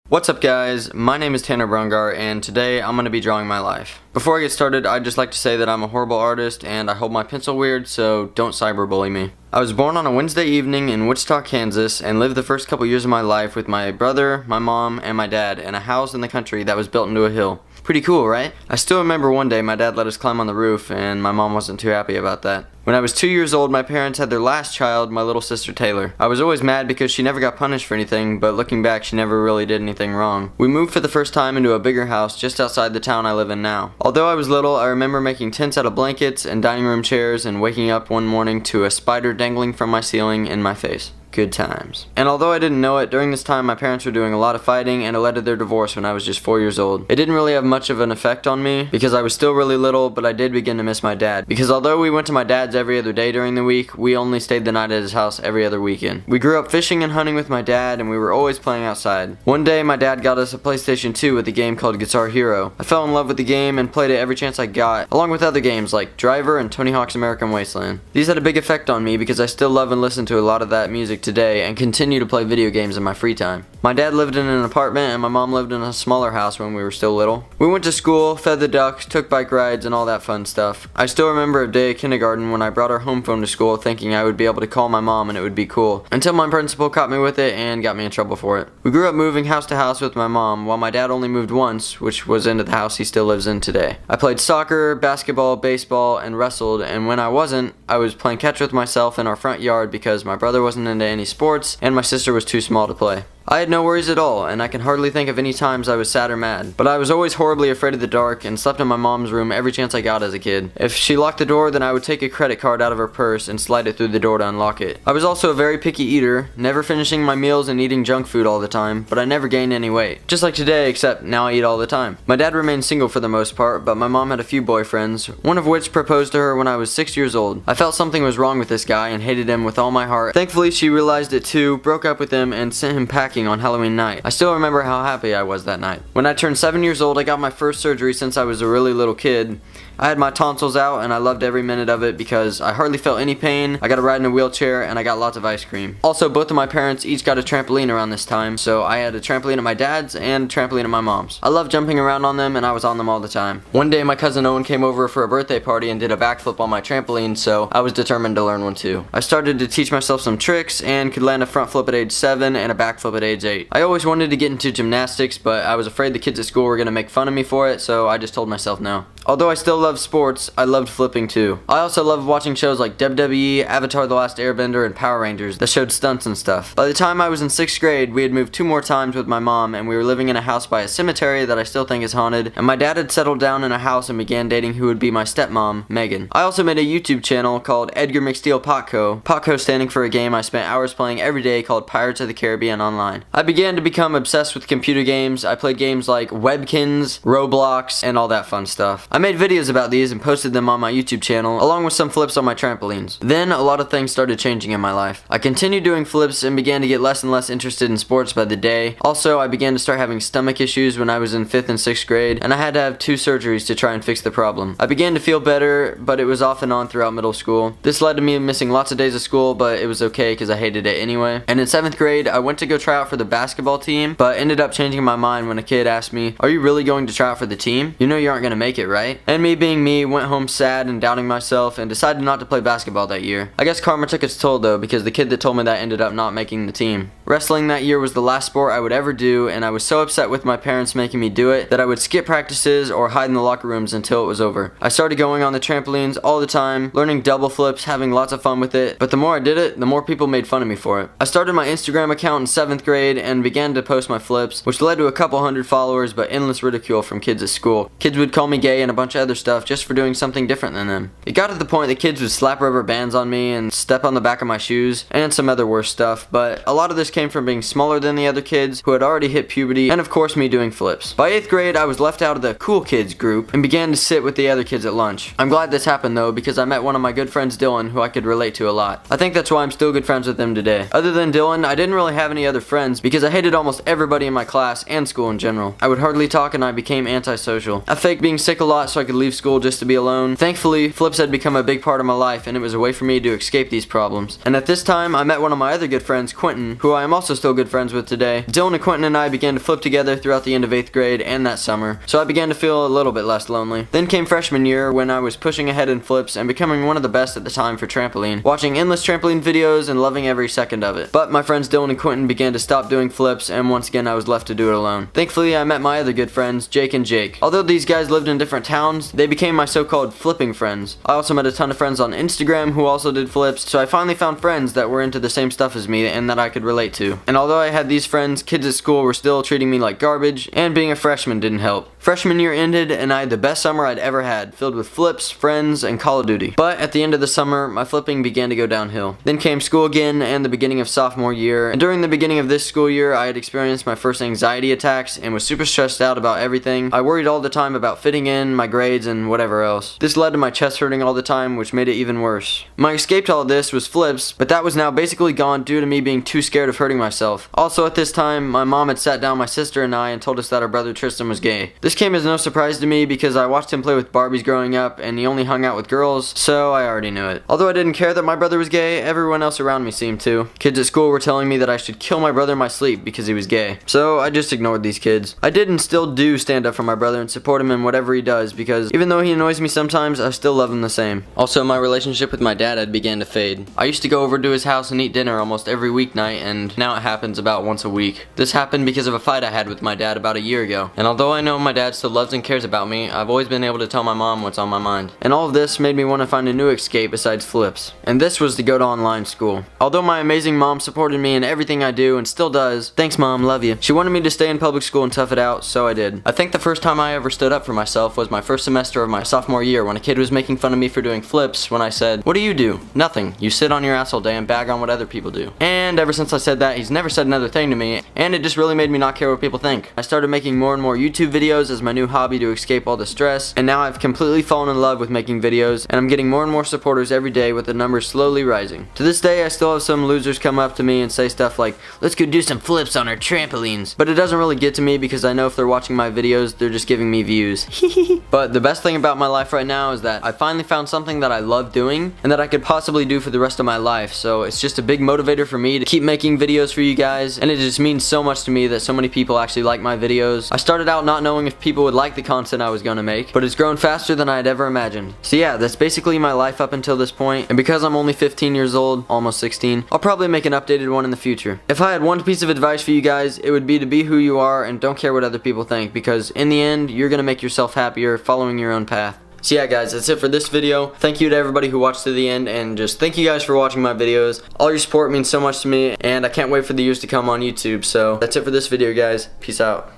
What's up guys, my name is Tanner Braungardt and today I'm going to be drawing my life. Before I get started, I'd just like to say that I'm a horrible artist and I hold my pencil weird, so don't cyberbully me. I was born on a Wednesday evening in Wichita, Kansas and lived the first couple years of my life with my brother, my mom, and my dad in a house in the country that was built into a hill. Pretty cool, right? I still remember one day my dad let us climb on the roof and my mom wasn't too happy about that. When I was 2 years old, my parents had their last child, my little sister Taylor. I was always mad because she never got punished for anything, but looking back, she never really did anything wrong. We moved for the first time into a bigger house just outside the town I live in now. Although I was little, I remember making tents out of blankets and dining room chairs and waking up one morning to a spider dangling from my ceiling in my face. Good times. And although I didn't know it, during this time my parents were doing a lot of fighting and it led to their divorce when I was just 4 years old. It didn't really have much of an effect on me because I was still really little, but I did begin to miss my dad. Because although we went to my dad's every other day during the week, we only stayed the night at his house every other weekend. We grew up fishing and hunting with my dad and we were always playing outside. One day my dad got us a PlayStation 2 with a game called Guitar Hero. I fell in love with the game and played it every chance I got, along with other games like Driver and Tony Hawk's American Wasteland. These had a big effect on me because I still love and listen to a lot of that music today and continue to play video games in my free time. My dad lived in an apartment and my mom lived in a smaller house when we were still little. We went to school, fed the ducks, took bike rides, and all that fun stuff. I still remember a day at kindergarten when I brought our home phone to school thinking I would be able to call my mom and it would be cool, until my principal caught me with it and got me in trouble for it. We grew up moving house to house with my mom, while my dad only moved once, which was into the house he still lives in today. I played soccer, basketball, baseball, and wrestled, and when I wasn't, I was playing catch with myself in our front yard because my brother wasn't into any sports and my sister was too small to play. I had no worries at all, and I can hardly think of any times I was sad or mad, but I was always horribly afraid of the dark and slept in my mom's room every chance I got as a kid. If she locked the door, then I would take a credit card out of her purse and slide it through the door to unlock it. I was also a very picky eater, never finishing my meals and eating junk food all the time, but I never gained any weight. Just like today, except now I eat all the time. My dad remained single for the most part, but my mom had a few boyfriends, one of which proposed to her when I was 6 years old. I felt something was wrong with this guy and hated him with all my heart. Thankfully, she realized it too, broke up with him, and sent him packing on Halloween night. I still remember how happy I was that night. When I turned 7 years old, I got my first surgery since I was a really little kid. I had my tonsils out and I loved every minute of it because I hardly felt any pain, I got to ride in a wheelchair, and I got lots of ice cream. Also, both of my parents each got a trampoline around this time, so I had a trampoline at my dad's and a trampoline at my mom's. I loved jumping around on them and I was on them all the time. One day my cousin Owen came over for a birthday party and did a backflip on my trampoline, so I was determined to learn one too. I started to teach myself some tricks and could land a front flip at age 7 and a back flip at age 8. I always wanted to get into gymnastics, but I was afraid the kids at school were going to make fun of me for it, so I just told myself no. Although I still love sports, I loved flipping too. I also loved watching shows like WWE, Avatar: The Last Airbender, and Power Rangers that showed stunts and stuff. By the time I was in 6th grade, we had moved 2 more times with my mom, and we were living in a house by a cemetery that I still think is haunted, and my dad had settled down in a house and began dating who would be my stepmom, Megan. I also made a YouTube channel called Edgar McSteele Potco, Potco standing for a game I spent hours playing every day called Pirates of the Caribbean Online. I began to become obsessed with computer games. I played games like Webkins, Roblox, and all that fun stuff. I made videos about these and posted them on my YouTube channel, along with some flips on my trampolines. Then, a lot of things started changing in my life. I continued doing flips and began to get less and less interested in sports by the day. Also, I began to start having stomach issues when I was in 5th and 6th grade, and I had to have 2 surgeries to try and fix the problem. I began to feel better, but it was off and on throughout middle school. This led to me missing lots of days of school, but it was okay because I hated it anyway. And in 7th grade, I went to go try out for the basketball team, but ended up changing my mind when a kid asked me, "Are you really going to try out for the team? You know you aren't going to make it, right?" And me being me, went home sad and doubting myself and decided not to play basketball that year. I guess karma took its toll though, because the kid that told me that ended up not making the team. Wrestling that year was the last sport I would ever do, and I was so upset with my parents making me do it that I would skip practices or hide in the locker rooms until it was over. I started going on the trampolines all the time, learning double flips, having lots of fun with it, but the more I did it, the more people made fun of me for it. I started my Instagram account in 7th grade and began to post my flips, which led to a couple hundred followers but endless ridicule from kids at school. Kids would call me gay and a bunch of other stuff just for doing something different than them. It got to the point that kids would slap rubber bands on me and step on the back of my shoes and some other worse stuff, but a lot of this came from being smaller than the other kids who had already hit puberty and of course me doing flips. By 8th grade, I was left out of the cool kids group and began to sit with the other kids at lunch. I'm glad this happened though, because I met one of my good friends Dylan who I could relate to a lot. I think that's why I'm still good friends with him today. Other than Dylan, I didn't really have any other friends because I hated almost everybody in my class and school in general. I would hardly talk and I became antisocial. I faked being sick a lot lot so I could leave school just to be alone. Thankfully, flips had become a big part of my life, and it was a way for me to escape these problems. And at this time, I met one of my other good friends, Quentin, who I am also still good friends with today. Dylan and Quentin and I began to flip together throughout the end of 8th grade and that summer, so I began to feel a little bit less lonely. Then came freshman year, when I was pushing ahead in flips and becoming one of the best at the time for trampoline, watching endless trampoline videos and loving every second of it. But my friends Dylan and Quentin began to stop doing flips, and once again I was left to do it alone. Thankfully, I met my other good friends, Jake and Jake. Although these guys lived in different towns, they became my so-called flipping friends. I also met a ton of friends on Instagram who also did flips, so I finally found friends that were into the same stuff as me and that I could relate to. And although I had these friends, kids at school were still treating me like garbage, and being a freshman didn't help. Freshman year ended, and I had the best summer I'd ever had, filled with flips, friends, and Call of Duty. But at the end of the summer, my flipping began to go downhill. Then came school again and the beginning of sophomore year, and during the beginning of this school year, I had experienced my first anxiety attacks and was super stressed out about everything. I worried all the time about fitting in, my grades, and whatever else. This led to my chest hurting all the time, which made it even worse. My escape to all of this was flips, but that was now basically gone due to me being too scared of hurting myself. Also at this time, my mom had sat down my sister and I and told us that our brother Tristan was gay. This came as no surprise to me because I watched him play with Barbies growing up and he only hung out with girls, so I already knew it. Although I didn't care that my brother was gay, everyone else around me seemed to. Kids at school were telling me that I should kill my brother in my sleep because he was gay. So I just ignored these kids. I did and still do stand up for my brother and support him in whatever he does because even though he annoys me sometimes, I still love him the same. Also, my relationship with my dad had began to fade. I used to go over to his house and eat dinner almost every weeknight, and now it happens about once a week. This happened because of a fight I had with my dad about a year ago. And although I know my dad still loves and cares about me, I've always been able to tell my mom what's on my mind. And all of this made me want to find a new escape besides flips. And this was to go to online school. Although my amazing mom supported me in everything I do and still does, thanks mom, love you, she wanted me to stay in public school and tough it out, so I did. I think the first time I ever stood up for myself was my first semester of my sophomore year when a kid was making fun of me for doing flips when I said, "What do you do?" "Nothing. You sit on your ass all day and bag on what other people do." And ever since I said that, he's never said another thing to me, and it just really made me not care what people think. I started making more and more YouTube videos as my new hobby to escape all the stress, and now I've completely fallen in love with making videos, and I'm getting more and more supporters every day with the numbers slowly rising. To this day, I still have some losers come up to me and say stuff like, "Let's go do some flips on our trampolines." But it doesn't really get to me because I know if they're watching my videos, they're just giving me views. But the best thing about my life right now is that I finally found something that I love doing and that I could possibly do for the rest of my life, so it's just a big motivator for me to keep making videos for you guys, and it just means so much to me that so many people actually like my videos. I started out not knowing if people would like the content I was gonna make, but it's grown faster than I had ever imagined. So yeah, that's basically my life up until this point, and because I'm only 15 years old, almost 16, I'll probably make an updated one in the future. If I had one piece of advice for you guys, it would be to be who you are and don't care what other people think, because in the end, you're gonna make yourself happier following your own path. So yeah guys, that's it for this video. Thank you to everybody who watched to the end, and just thank you guys for watching my videos. All your support means so much to me, and I can't wait for the years to come on YouTube. So that's it for this video guys. Peace out.